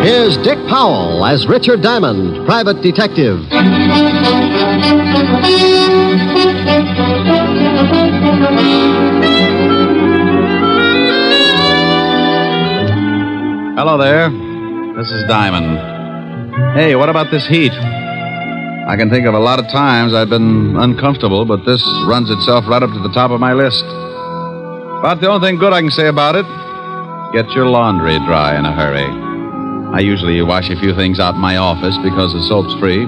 Here's Dick Powell as Richard Diamond, private detective. Hello there. This is Diamond. Hey, what about this heat? I can think of a lot of times I've been uncomfortable, but this runs itself right up to the top of my list. But the only thing good I can say about it, get your laundry dry in a hurry. I usually wash a few things out in my office because the soap's free.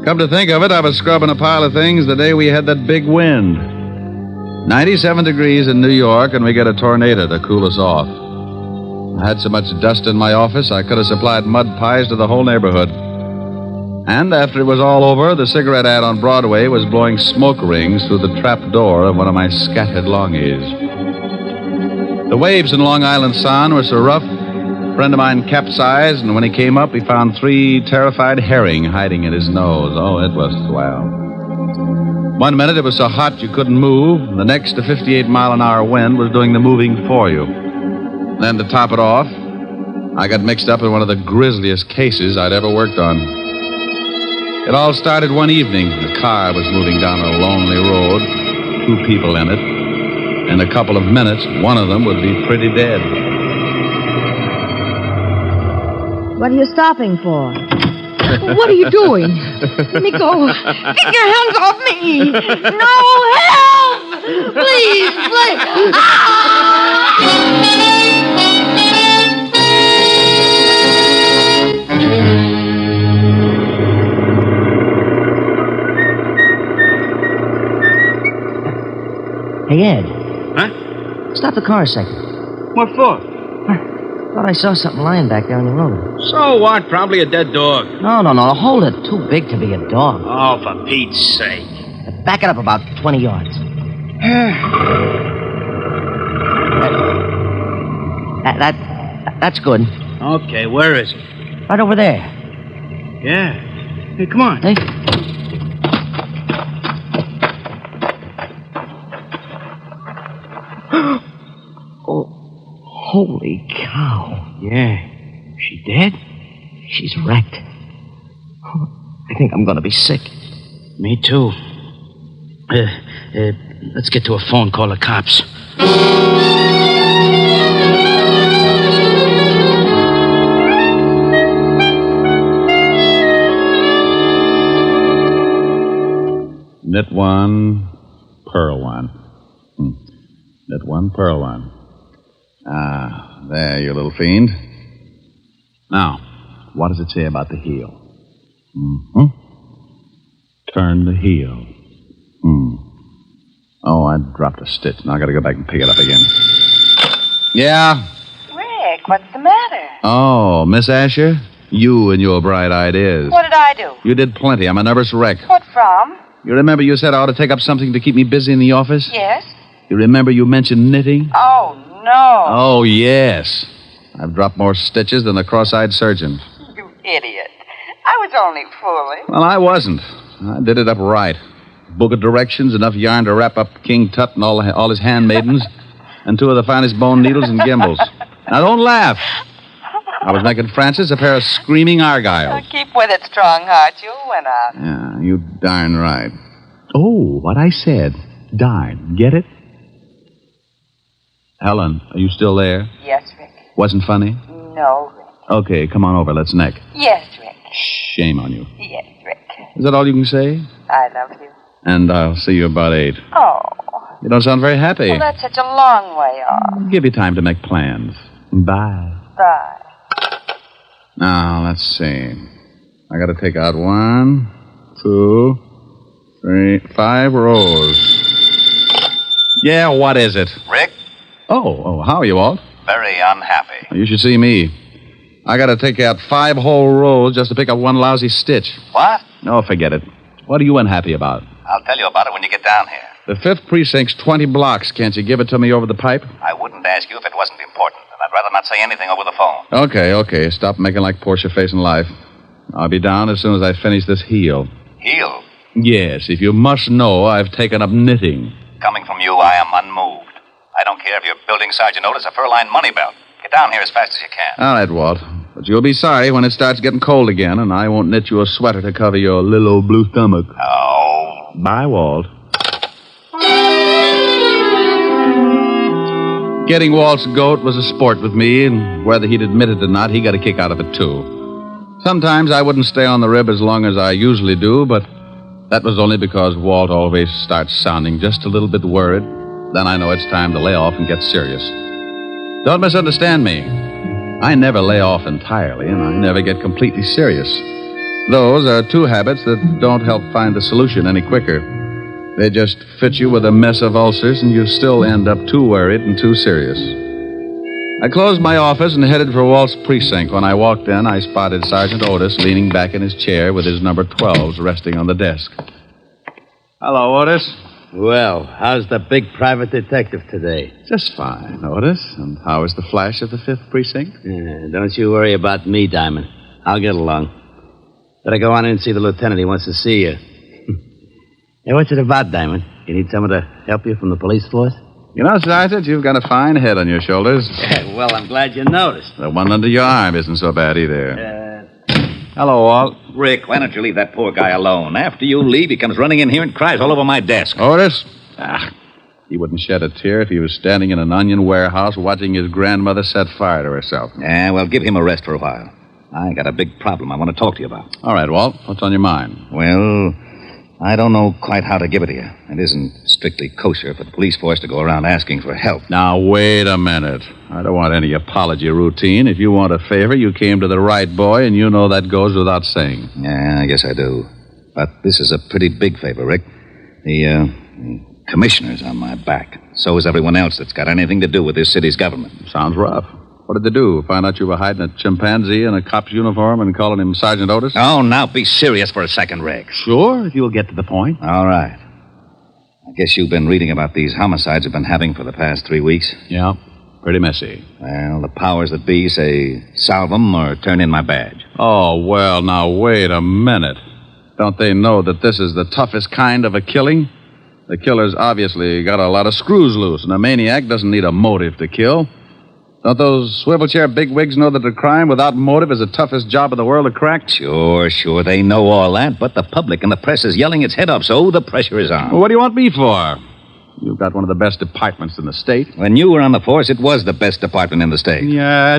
Come to think of it, I was scrubbing a pile of things the day we had that big wind. 97 degrees in New York, and we get a tornado to cool us off. I had so much dust in my office, I could have supplied mud pies to the whole neighborhood. And after it was all over, the cigarette ad on Broadway was blowing smoke rings through the trap door of one of my scattered longies. The waves in Long Island Sound were so rough, a friend of mine capsized, and when he came up, he found 3 terrified herring hiding in his nose. Oh, it was swell. One minute it was so hot you couldn't move. The next, a 58-mile-an-hour wind was doing the moving for you. Then to top it off, I got mixed up in one of the grisliest cases I'd ever worked on. It all started one evening. The car was moving down a lonely road, 2 people in it. In a couple of minutes, one of them would be pretty dead. What are you stopping for? What are you doing? Let me go. Get your hands off me. No, help! Please, please. Hey, Ed. Huh? Stop the car a second. What for? Thought I saw something lying back there on the road. So what? Probably a dead dog. No. Hold it. Too big to be a dog. Oh, for Pete's sake. Back it up about 20 yards. That's good. Okay, where is it? Right over there. Yeah. Hey, come on. Hey. Holy cow. Yeah. She dead? She's wrecked. I think I'm going to be sick. Me too. Let's get to a phone, call the cops. Knit 1, purl 1. Knit 1, purl 1. Ah, there, you little fiend. Now, what does it say about the heel? Turn the heel. Oh, I dropped a stitch. Now I gotta go back and pick it up again. Yeah? Rick, what's the matter? Oh, Miss Asher? You and your bright ideas. What did I do? You did plenty. I'm a nervous wreck. What from? You remember you said I ought to take up something to keep me busy in the office? Yes. You remember you mentioned knitting? Oh, no. Oh, yes. I've dropped more stitches than the cross-eyed surgeon. You idiot. I was only fooling. Well, I wasn't. I did it up right. Book of directions, enough yarn to wrap up King Tut and all his handmaidens, and 2 of the finest bone needles and gimbals. Now, don't laugh. I was making Francis a pair of screaming argyles. Keep with it, strong heart. You'll win out. Yeah, you darn right. Oh, what I said. Darn. Get it? Helen, are you still there? Yes, Rick. Wasn't funny? No, Rick. Okay, come on over. Let's neck. Yes, Rick. Shame on you. Yes, Rick. Is that all you can say? I love you. And I'll see you about 8. Oh. You don't sound very happy. Well, that's such a long way off. Give you time to make plans. Bye. Bye. Now, let's see. I gotta take out 1, 2, 3, 5 rows. Yeah, what is it? Rick? Oh, how are you, Walt? Very unhappy. You should see me. I gotta take out 5 whole rows just to pick up 1 lousy stitch. What? Oh, forget it. What are you unhappy about? I'll tell you about it when you get down here. The 5th precinct's 20 blocks. Can't you give it to me over the pipe? I wouldn't ask you if it wasn't important, and I'd rather not say anything over the phone. Okay. Stop making like Portia facing life. I'll be down as soon as I finish this heel. Heel? Yes, if you must know, I've taken up knitting. Coming from you, I am unmoved. I don't care if you're building Sergeant Otis a fur-lined money belt. Get down here as fast as you can. All right, Walt. But you'll be sorry when it starts getting cold again, and I won't knit you a sweater to cover your little old blue stomach. Oh. Bye, Walt. Getting Walt's goat was a sport with me, and whether he'd admit it or not, he got a kick out of it, too. Sometimes I wouldn't stay on the rib as long as I usually do, but that was only because Walt always starts sounding just a little bit worried. Then I know it's time to lay off and get serious. Don't misunderstand me. I never lay off entirely, and I never get completely serious. Those are two habits that don't help find the solution any quicker. They just fit you with a mess of ulcers, and you still end up too worried and too serious. I closed my office and headed for Walt's precinct. When I walked in, I spotted Sergeant Otis leaning back in his chair with his number 12s resting on the desk. Hello, Otis. Well, how's the big private detective today? Just fine, Otis. And how is the flash of the 5th precinct? Don't you worry about me, Diamond. I'll get along. Better go on in and see the lieutenant. He wants to see you. Hey, what's it about, Diamond? You need someone to help you from the police force? You know, Sergeant, you've got a fine head on your shoulders. Well, I'm glad you noticed. The one under your arm isn't so bad either. Hello, Walt. Rick, why don't you leave that poor guy alone? After you leave, he comes running in here and cries all over my desk. Otis? He wouldn't shed a tear if he was standing in an onion warehouse watching his grandmother set fire to herself. Yeah, well, give him a rest for a while. I got a big problem I want to talk to you about. All right, Walt. What's on your mind? Well, I don't know quite how to give it to you. It isn't strictly kosher for the police force to go around asking for help. Now, wait a minute. I don't want any apology routine. If you want a favor, you came to the right boy, and you know that goes without saying. Yeah, I guess I do. But this is a pretty big favor, Rick. The commissioner's on my back. So is everyone else that's got anything to do with this city's government. Sounds rough. What did they do? Find out you were hiding a chimpanzee in a cop's uniform and calling him Sergeant Otis? Oh, now be serious for a second, Rick. Sure, if you'll get to the point. All right. I guess you've been reading about these homicides I've been having for the past 3 weeks. Yeah, pretty messy. Well, the powers that be say solve them or turn in my badge. Oh, well, now, wait a minute. Don't they know that this is the toughest kind of a killing? The killer's obviously got a lot of screws loose, and a maniac doesn't need a motive to kill. Don't those swivel chair bigwigs know that a crime without motive is the toughest job in the world to crack? Sure, they know all that, but the public and the press is yelling its head off, so the pressure is on. Well, what do you want me for? You've got one of the best departments in the state. When you were on the force, it was the best department in the state. Now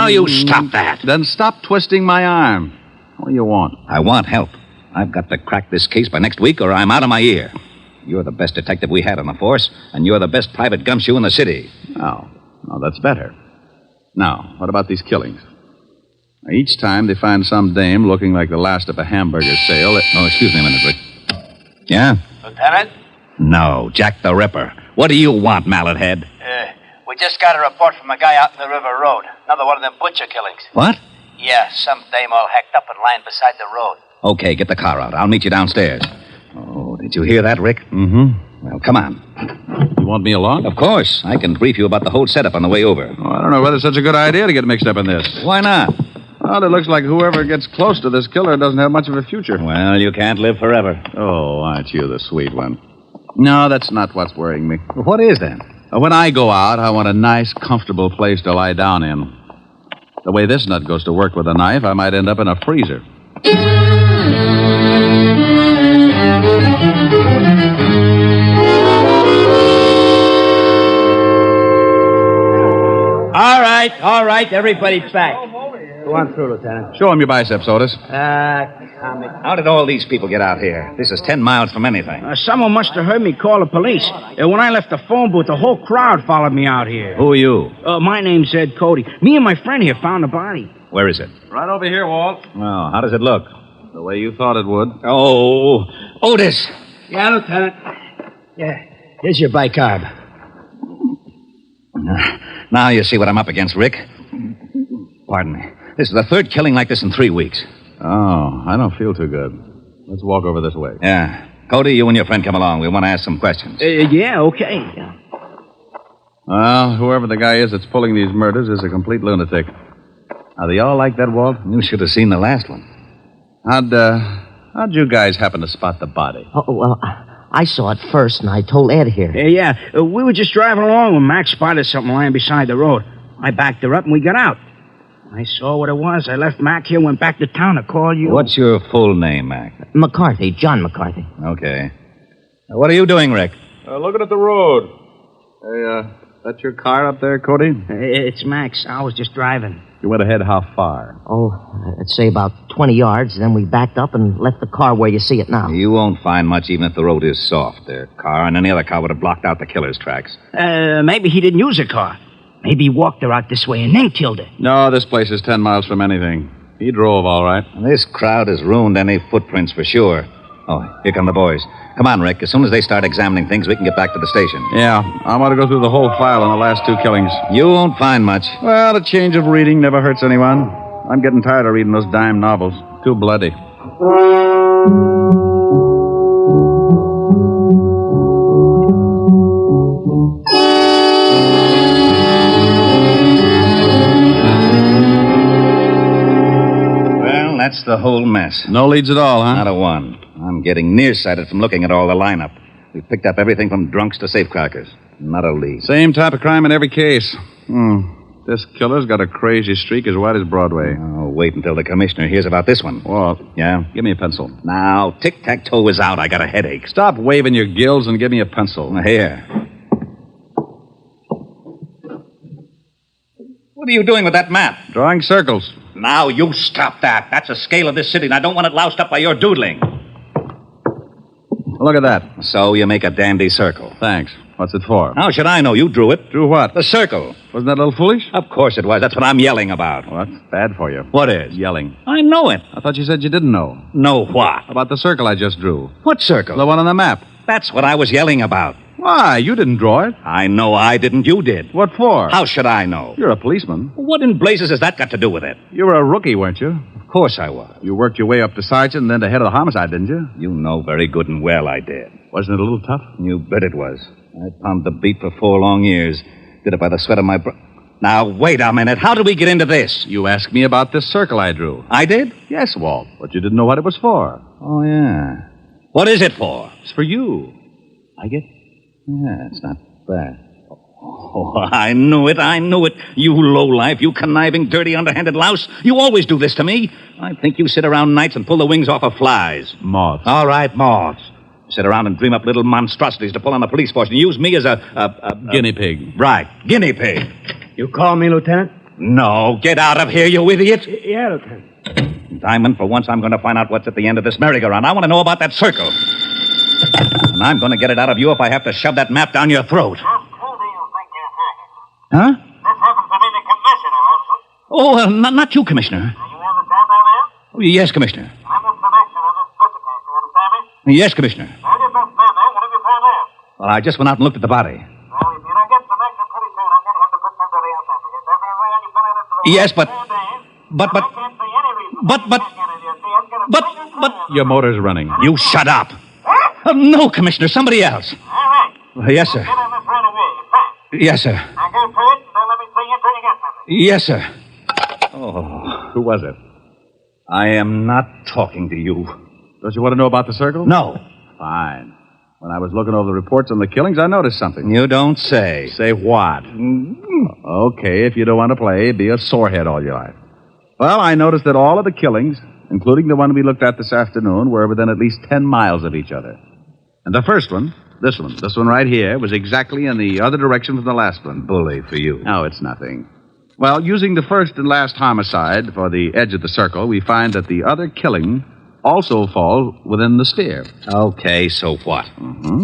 you stop that. Then stop twisting my arm. What do you want? I want help. I've got to crack this case by next week, or I'm out of my ear. You're the best detective we had on the force, and you're the best private gumshoe in the city. Oh, that's better. Now, what about these killings? Each time they find some dame looking like the last of a hamburger sale. Oh, excuse me a minute, Rick. Yeah? Lieutenant? No, Jack the Ripper. What do you want, mallet head? We just got a report from a guy out in the River Road. Another one of them butcher killings. What? Yeah, some dame all hacked up and lying beside the road. Okay, get the car out. I'll meet you downstairs. Oh, did you hear that, Rick? Mm-hmm. Well, come on. You want me along? Of course. I can brief you about the whole setup on the way over. Oh, I don't know whether it's such a good idea to get mixed up in this. Why not? Well, it looks like whoever gets close to this killer doesn't have much of a future. Well, you can't live forever. Oh, aren't you the sweet one? No, that's not what's worrying me. Well, what is then? When I go out, I want a nice, comfortable place to lie down in. The way this nut goes to work with a knife, I might end up in a freezer. All right, everybody's back. Go on through, Lieutenant. Show him your biceps, Otis. Comic. How did all these people get out here? This is 10 miles from anything. Someone must have heard me call the police. When I left the phone booth, the whole crowd followed me out here. Who are you? My name's Ed Cody. Me and my friend here found the body. Where is it? Right over here, Walt. Well, how does it look? The way you thought it would. Oh, Otis. Yeah, Lieutenant. Yeah, here's your bicarb. Now you see what I'm up against, Rick. Pardon me. This is the third killing like this in 3 weeks. Oh, I don't feel too good. Let's walk over this way. Yeah. Cody, you and your friend come along. We want to ask some questions. Yeah, okay. Yeah. Well, whoever the guy is that's pulling these murders is a complete lunatic. Now, do y'all like that, Walt? You should have seen the last one. How'd you guys happen to spot the body? Oh, well, I saw it first, and I told Ed here. Yeah. We were just driving along when Max spotted something lying beside the road. I backed her up, and we got out. I saw what it was. I left Mac here, went back to town to call you. What's your full name, Mac? McCarthy, John McCarthy. Okay. What are you doing, Rick? Looking at the road. Hey, that's your car up there, Cody? It's Max. I was just driving. You went ahead how far? Oh, I'd say about 20 yards. Then we backed up and left the car where you see it now. You won't find much even if the road is soft. Their car and any other car would have blocked out the killer's tracks. Maybe he didn't use a car. Maybe he walked her out this way and then killed her. No, this place is 10 miles from anything. He drove, all right. This crowd has ruined any footprints for sure. Oh, here come the boys. Come on, Rick. As soon as they start examining things, we can get back to the station. Yeah, I want to go through the whole file on the last 2 killings. You won't find much. Well, a change of reading never hurts anyone. I'm getting tired of reading those dime novels. Too bloody. Well, that's the whole mess. No leads at all, huh? Not a one. I'm getting nearsighted from looking at all the lineup. We've picked up everything from drunks to safecrackers. Not a lead. Same type of crime in every case. This killer's got a crazy streak as wide as Broadway. Oh, wait until the commissioner hears about this one. Walt, Yeah? give me a pencil. Now, tic-tac-toe is out. I got a headache. Stop waving your gills and give me a pencil. Here. What are you doing with that map? Drawing circles. Now, you stop that. That's a scale of this city, and I don't want it loused up by your doodling. Look at that. So you make a dandy circle. Thanks. What's it for? How should I know? You drew it. Drew what? The circle. Wasn't that a little foolish? Of course it was. That's what I'm yelling about. Well, that's bad for you. What is? Yelling. I know it. I thought you said you didn't know. Know what? About the circle I just drew. What circle? The one on the map. That's what I was yelling about. Why? You didn't draw it. I know I didn't. You did. What for? How should I know? You're a policeman. What in blazes has that got to do with it? You were a rookie, weren't you? Of course I was. You worked your way up to sergeant and then to head of the homicide, didn't you? You know very good and well I did. Wasn't it a little tough? You bet it was. I pounded the beat for 4 long years. Did it by the sweat of my brow. Now, wait a minute. How did we get into this? You asked me about this circle I drew. I did? Yes, Walt, but you didn't know what it was for. Oh, yeah. What is it for? It's for you. I get. Yeah, it's not bad. Oh, I knew it. You lowlife, you conniving, dirty, underhanded louse. You always do this to me. I think you sit around nights and pull the wings off of flies. Moths. All right, moths. Sit around and dream up little monstrosities to pull on the police force and use me as a Guinea pig. Right, guinea pig. You call me, Lieutenant? No, get out of here, you idiot. Yeah, Lieutenant. Diamond, for once I'm going to find out what's at the end of this merry-go-round. I want to know about that circle. And I'm going to get it out of you if I have to shove that map down your throat. Just who do you think you're talking to? Huh? This happens to be the commissioner, Wilson. Oh, not you, Commissioner. Are you understand that, man? Oh, yes, Commissioner. I'm the commissioner of this visit case, you understand me? Yes, Commissioner. Well, you don't stand there. What have you found out? Well, I just went out and looked at the body. Well, if you don't get some action pretty soon, I'm going to have to put somebody else on you. Every way you've been in it for the Yes, last but- 10 days, but- I can't see any reason but- why you can't get it. You see, I'm gonna but- bring it but- to you. Your motor's running. You shut up. What? No, Commissioner, somebody else. All right. Yes, sir. Get in this right away. Fast. Yes, sir. Now go for it, and don't let me see you until you get something. Yes, sir. Oh, Who was it? I am not talking to you. Don't you want to know about the circle? No. Fine. When I was looking over the reports on the killings, I noticed something. You don't say. Say what? Okay, if you don't want to play, be a sorehead all your life. Well, I noticed that all of the killings, including the one we looked at this afternoon, were within at least 10 miles of each other. And the first one, this one right here, was exactly in the other direction from the last one. Bully for you. No, it's nothing. Well, using the first and last homicide for the edge of the circle, we find that the other killing also falls within the steer. Okay, so what?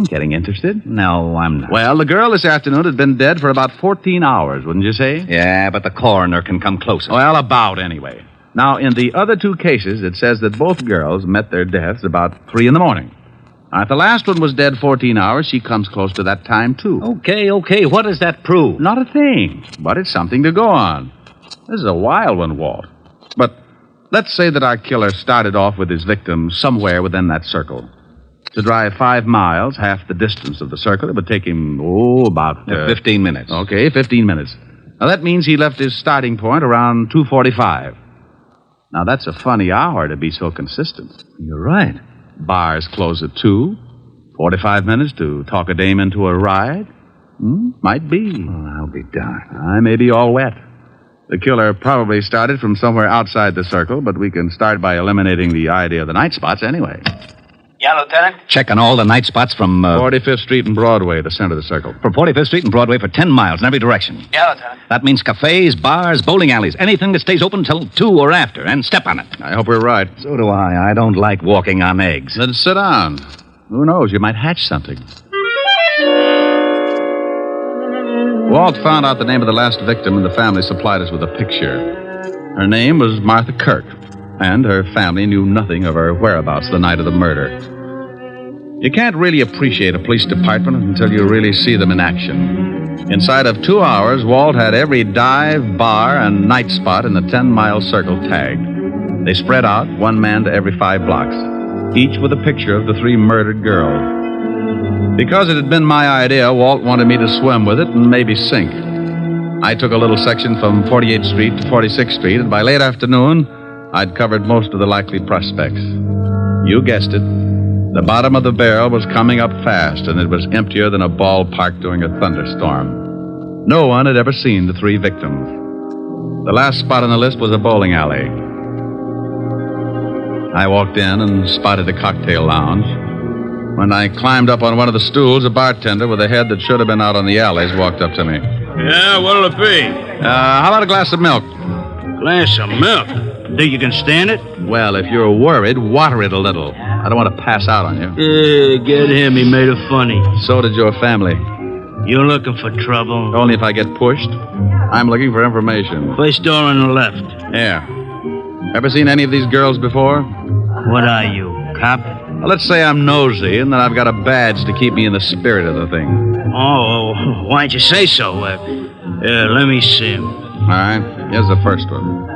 Getting interested? No, I'm not. Well, the girl this afternoon had been dead for about 14 hours, wouldn't you say? Yeah, but the coroner can come closer. Well, about anyway. Now, in the other 2 cases, it says that both girls met their deaths about 3 in the morning. Now, if the last one was dead 14 hours, she comes close to that time, too. Okay. What does that prove? Not a thing, but it's something to go on. This is a wild one, Walt. But Let's say that our killer started off with his victim somewhere within that circle. To drive 5 miles, half the distance of the circle, it would take him, about... 15 minutes. Okay, 15 minutes. Now, that means he left his starting point around 2:45. Now, that's a funny hour to be so consistent. You're right. Bars close at 2. 45 minutes to talk a dame into a ride? Might be. Oh, I'll be darned. I may be all wet. The killer probably started from somewhere outside the circle, but we can start by eliminating the idea of the night spots anyway. Yeah, Lieutenant? Checking all the night spots from... 45th Street and Broadway, the center of the circle. From 45th Street and Broadway for 10 miles in every direction. Yeah, Lieutenant. That means cafes, bars, bowling alleys, anything that stays open till 2 or after, and step on it. I hope we're right. So do I. I don't like walking on eggs. Then sit down. Who knows? You might hatch something. Walt found out the name of the last victim, and the family supplied us with a picture. Her name was Martha Kirk, and her family knew nothing of her whereabouts the night of the murder. You can't really appreciate a police department until you really see them in action. Inside of 2 hours, Walt had every dive, bar, and night spot in the 10-mile circle tagged. They spread out, one man to every 5 blocks, each with a picture of the 3 murdered girls. Because it had been my idea, Walt wanted me to swim with it and maybe sink. I took a little section from 48th Street to 46th Street, and by late afternoon, I'd covered most of the likely prospects. You guessed it. The bottom of the barrel was coming up fast, and it was emptier than a ballpark during a thunderstorm. No one had ever seen the 3 victims. The last spot on the list was a bowling alley. I walked in and spotted a cocktail lounge. When I climbed up on one of the stools, a bartender with a head that should have been out on the alleys walked up to me. Yeah, what'll it be? How about a glass of milk? Glass of milk? Think you can stand it? Well, if you're worried, water it a little. I don't want to pass out on you. Get him. He made it funny. So did your family. You're looking for trouble? Only if I get pushed. I'm looking for information. First door on the left. Yeah. Ever seen any of these girls before? What are you, cop? Well, let's say I'm nosy, and that I've got a badge to keep me in the spirit of the thing. Oh, why'd you say so? Let me see him. All right. Here's the first one.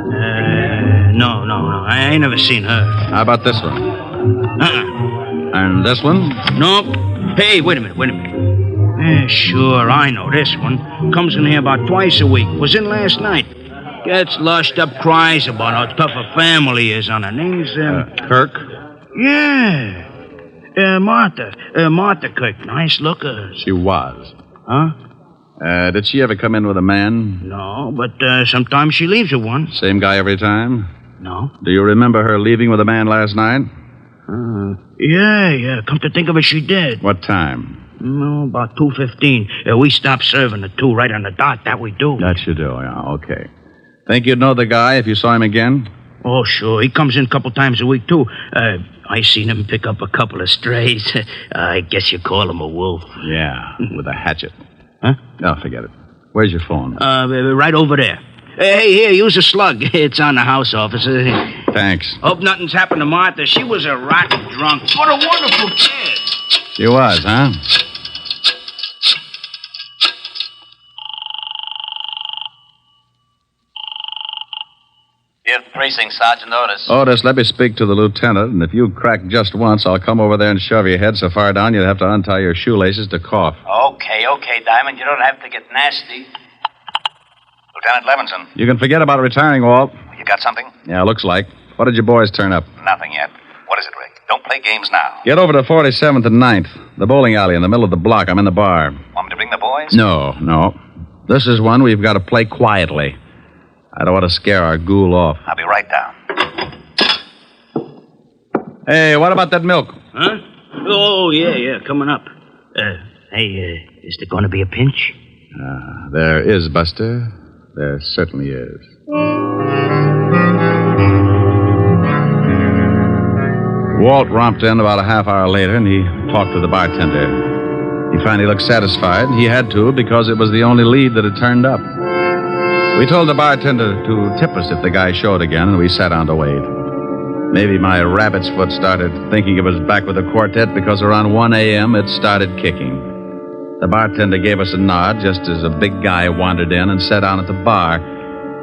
No. I ain't never seen her. How about this one? And this one? Nope. Hey, wait a minute. Sure, I know this one. Comes in here about twice a week. Was in last night. Gets lushed up cries about how tough a family is on her. Name's, Kirk? Yeah. Martha Kirk. Nice looker. She was. Huh? Did she ever come in with a man? No, but sometimes she leaves with one. Same guy every time? No. Do you remember her leaving with a man last night? Yeah. Come to think of it, she did. What time? No, about 2:15. We stopped serving at 2 right on the dot. That we do. That you do, yeah. Okay. Think you'd know the guy if you saw him again? Oh, sure. He comes in a couple times a week, too. I seen him pick up a couple of strays. I guess you call him a wolf. Yeah, with a hatchet. Huh? No, forget it. Where's your phone? Right over there. Hey, here, use a slug. It's on the house, officer. Thanks. Hope nothing's happened to Martha. She was a rotten drunk. What a wonderful kid. She was, huh? Here, precinct, Sergeant Otis. Otis, let me speak to the lieutenant, and if you crack just once, I'll come over there and shove your head so far down you'd have to untie your shoelaces to cough. Okay, Diamond. You don't have to get nasty. Lieutenant Levinson, You can forget about retiring, Walt. you got something? Yeah, looks like. What did your boys turn up? Nothing yet. What is it, Rick? Don't play games now. Get over to 47th and 9th, the bowling alley in the middle of the block. I'm in the bar. Want me to bring the boys? No. This is one we've got to play quietly. I don't want to scare our ghoul off. I'll be right down. Hey, what about that milk? Huh? Oh, yeah, coming up. Hey, is there going to be a pinch? There is, Buster. There certainly is. Walt romped in about a half hour later, and he talked to the bartender. He finally looked satisfied. He had to, because it was the only lead that had turned up. We told the bartender to tip us if the guy showed again, and we sat down to wait. Maybe my rabbit's foot started thinking it was back with the quartet because around 1 a.m. it started kicking. The bartender gave us a nod just as a big guy wandered in and sat down at the bar.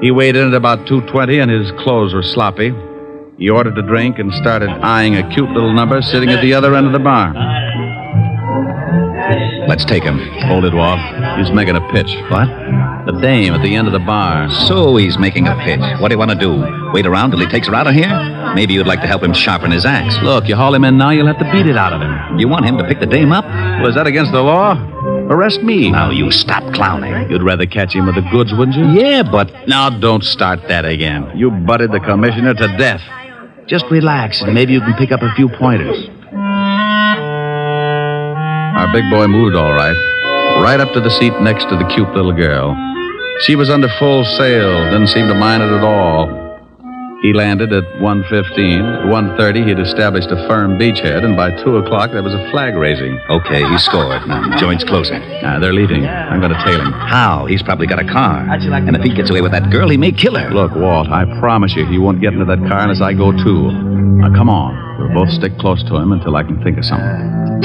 He weighed in at about 220, and his clothes were sloppy. He ordered a drink and started eyeing a cute little number sitting at the other end of the bar. Let's take him. Hold it, Walt. He's making a pitch. What? The dame at the end of the bar. So he's making a pitch. What do you want to do? Wait around till he takes her out of here? Maybe you'd like to help him sharpen his axe. Look, you haul him in now, you'll have to beat it out of him. You want him to pick the dame up? Well, is that against the law? Arrest me. Now, you stop clowning. You'd rather catch him with the goods, wouldn't you? Yeah, but... Now, don't start that again. You butted the commissioner to death. Just relax, and maybe you can pick up a few pointers. Our big boy moved all right. Right up to the seat next to the cute little girl. She was under full sail, didn't seem to mind it at all. He landed at 1:15. At 1:30, he'd established a firm beachhead, and by 2 o'clock, there was a flag raising. Okay, he scored. Now, the joint's closing. They're leaving. I'm going to tail him. How? He's probably got a car. And if he gets away with that girl, he may kill her. Look, Walt, I promise you he won't get into that car unless I go too. Now, come on. We'll both stick close to him until I can think of something.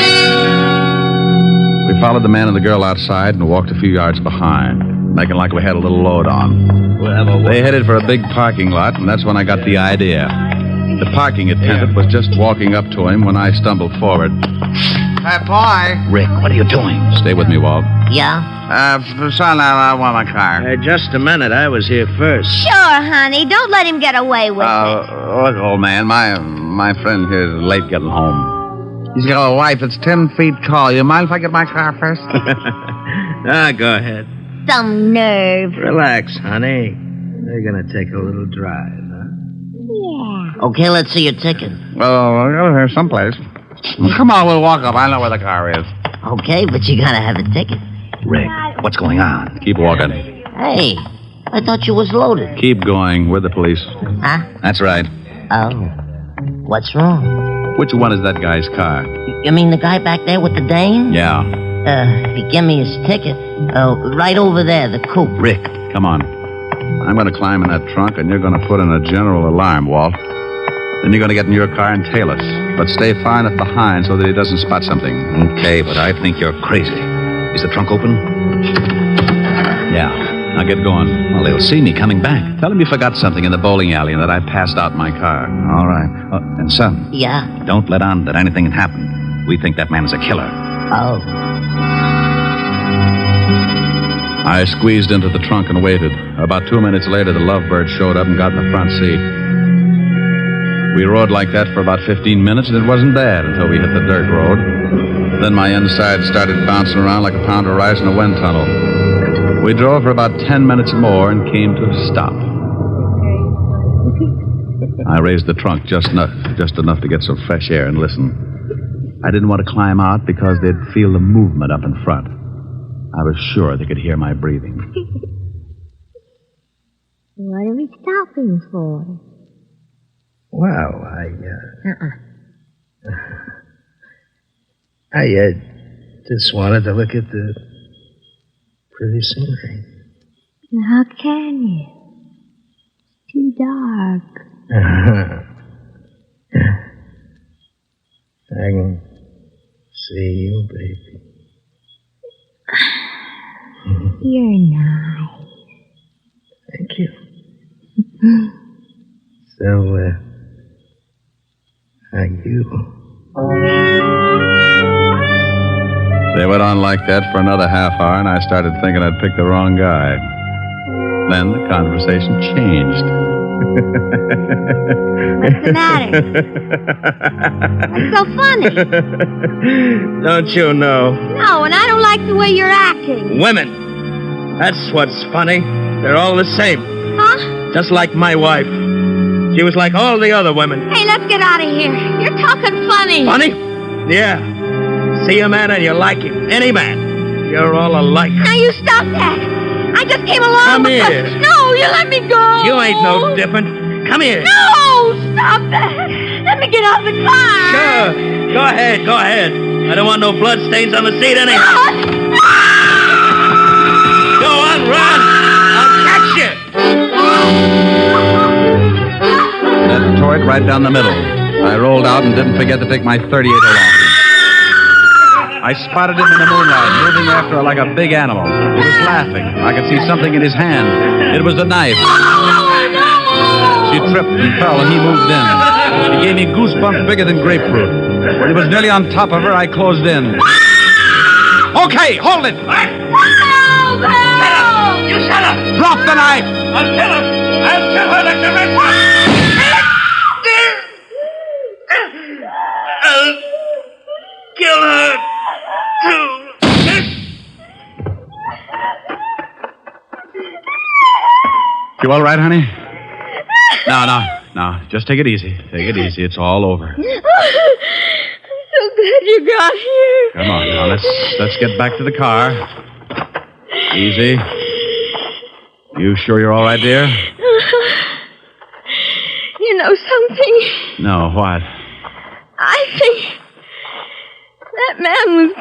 We followed the man and the girl outside and walked a few yards behind, making like we had a little load on. They headed for a big parking lot, and that's when I got the idea. The parking attendant was just walking up to him when I stumbled forward. Hey, boy. Rick, what are you doing? Stay with me, Walt. Yeah? Son, I want my car. Hey, just a minute. I was here first. Sure, honey. Don't let him get away with it. Look, old man, my friend here is late getting home. He's got a wife that's 10 feet tall. You mind if I get my car first? Go ahead. Some nerve. Relax, honey. We're going to take a little drive, huh? Yeah. Okay, let's see your ticket. Oh, over here someplace. Come on, we'll walk up. I know where the car is. Okay, but you gotta have a ticket. Rick, what's going on? Keep walking. Hey, I thought you was loaded. Keep going. We're the police. Huh? That's right. Oh. What's wrong? Which one is that guy's car? You mean the guy back there with the dame? Yeah. He gave me his ticket. Right over there, the coupe. Rick, come on. I'm going to climb in that trunk, and you're going to put in a general alarm, Walt. Then you're going to get in your car and tail us. But stay far enough behind so that he doesn't spot something. Okay, but I think you're crazy. Is the trunk open? Yeah. Now get going. Well, they'll see me coming back. Tell him you forgot something in the bowling alley and that I passed out my car. All right. And, son. Yeah? Don't let on that anything had happened. We think that man is a killer. Oh. I squeezed into the trunk and waited. About 2 minutes later, the Lovebird showed up and got in the front seat. We rode like that for about 15 minutes, and it wasn't bad until we hit the dirt road. Then my inside started bouncing around like a pound of rice in a wind tunnel. We drove for about 10 minutes more and came to a stop. I raised the trunk just enough to get some fresh air and listen. I didn't want to climb out because they'd feel the movement up in front. I was sure they could hear my breathing. What are we stopping for? Well, I just wanted to look at the pretty scenery. How can you? It's too dark. I can see you, baby. You're nice. Thank you. So, are you? They went on like that for another half hour, and I started thinking I'd picked the wrong guy. Then the conversation changed. What's the matter? What's so funny? Don't you know? No, and I don't like the way you're acting. Women. That's what's funny. They're all the same. Huh? Just like my wife. She was like all the other women. Hey, let's get out of here. You're talking funny. Funny? Yeah. See a man and you like him. Any man. You're all alike. Now you stop that. I just came along Come because... here. No, you let me go. You ain't no different. Come here. No, stop that. Let me get out of the car. Sure. Go ahead, go ahead. I don't want no blood stains on the seat anyhow. Go on, run. I'll catch you. That tore it right down the middle. I rolled out and didn't forget to take my .38 along. I spotted him in the moonlight, moving after her like a big animal. He was laughing. I could see something in his hand. It was a knife. She She tripped and fell, and he moved in. She gave me goosebumps bigger than grapefruit. When he was nearly on top of her, I closed in. Okay, hold it! Help! You shut up! Drop the knife! I'll kill her! I'll kill her like the rest of us! I'll kill her, too! You all right, honey? No. Just take it easy. Take it easy. It's all over. I'm so glad you got here. Come on now. Let's get back to the car. Easy. You sure you're all right, dear? You know something? No, what? I think that man was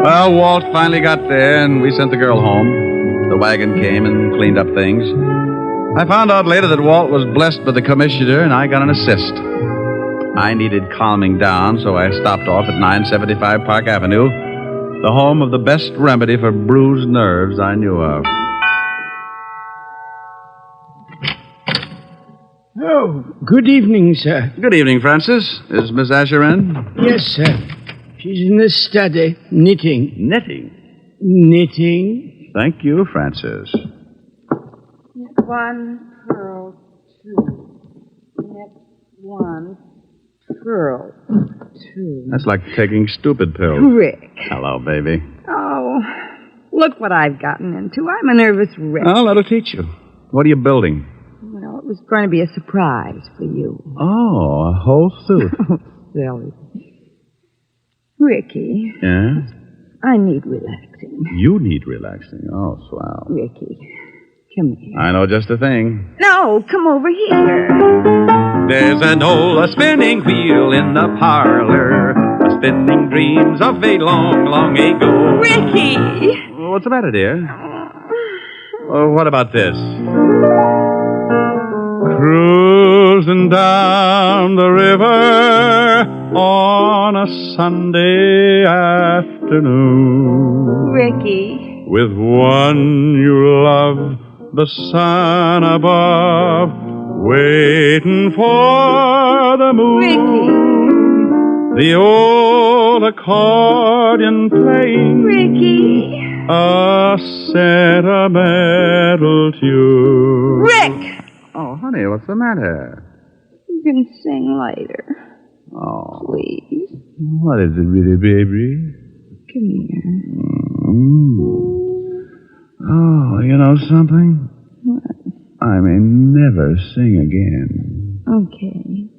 Well, Walt finally got there, and we sent the girl home. The wagon came and cleaned up things. I found out later that Walt was blessed by the commissioner, and I got an assist. I needed calming down, so I stopped off at 975 Park Avenue, the home of the best remedy for bruised nerves I knew of. Oh, good evening, sir. Good evening, Francis. Is Miss Asher in? Yes, sir. She's in the study, knitting. Knitting? Knitting. Thank you, Francis. Knit one, purl, two. Knit one, purl, two. That's like taking stupid pills. Rick. Hello, baby. Oh, look what I've gotten into. I'm a nervous wreck. Oh, that'll teach you. What are you building? Well, it was going to be a surprise for you. Oh, a whole suit. Silly. Ricky, Yeah? I need relaxing. You need relaxing. Oh, swell. Ricky, come here. I know just the thing. No, come over here. There's an old spinning wheel in the parlor, spinning dreams of a long, long ago. Ricky! What's the matter, dear? Oh, what about this? Cruising down the river on a Sunday afternoon. Ricky. With one you love, the sun above, waiting for the moon. Ricky. The old accordion playing. Ricky. A sentimental tune. Rick! Oh, honey, what's the matter? You can sing later. Oh. Please. What is it really, baby? Come here. Oh, you know something? What? I may never sing again. Okay.